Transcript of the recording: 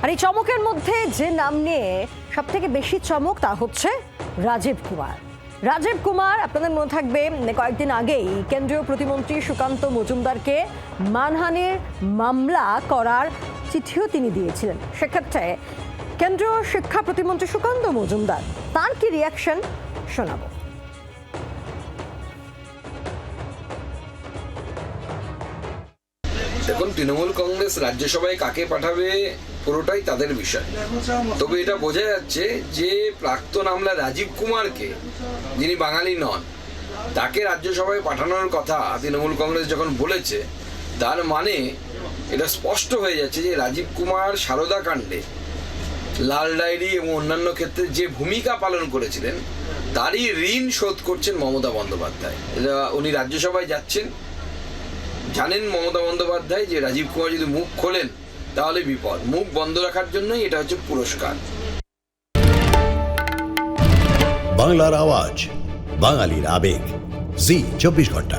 আর এই চমকের মধ্যে যে নাম নিয়ে সব থেকে বেশি চমক তা হচ্ছে রাজীব কুমার। রাজীব কুমার, আপনাদের মনে থাকবে কয়েকদিন আগেই কেন্দ্রীয় প্রতিমন্ত্রী সুকান্ত মজুমদারকে মানহানির মামলা করার চিঠিও তিনি দিয়েছিলেন। সেক্ষেত্রে কেন্দ্রীয় শিক্ষা প্রতিমন্ত্রী সুকান্ত মজুমদার তার কি রিয়াকশন শোনাবো। দেখুন, তৃণমূল কংগ্রেস রাজ্যসভায় কাকে পাঠাবে পুরোটাই তাদের বিষয়। তবে এটা বোঝা যাচ্ছে যে প্রাক্তন আমলা রাজীব কুমারকে, যিনি বাঙালি নন, তাকে রাজ্যসভায় পাঠানোর কথা তৃণমূল কংগ্রেস যখন বলেছে, তার মানে এটা স্পষ্ট হয়ে যাচ্ছে যে রাজীব কুমার সারদা কাণ্ডে, লাল ডায়েরি এবং অন্যান্য ক্ষেত্রে যে ভূমিকা পালন করেছিলেন তারই ঋণ শোধ করছেন মমতা বন্দ্যোপাধ্যায়। এটা উনি রাজ্যসভায় যাচ্ছেন, জানেন মমতা বন্দ্যোপাধ্যায় যে রাজীব কুমার যদি মুখ খোলেন তাহলে বিপদ। মুখ বন্ধ রাখার জন্যই এটা হচ্ছে পুরস্কার। বাংলার আওয়াজ, বাঙালির আবেগ, জি 24 ঘন্টা।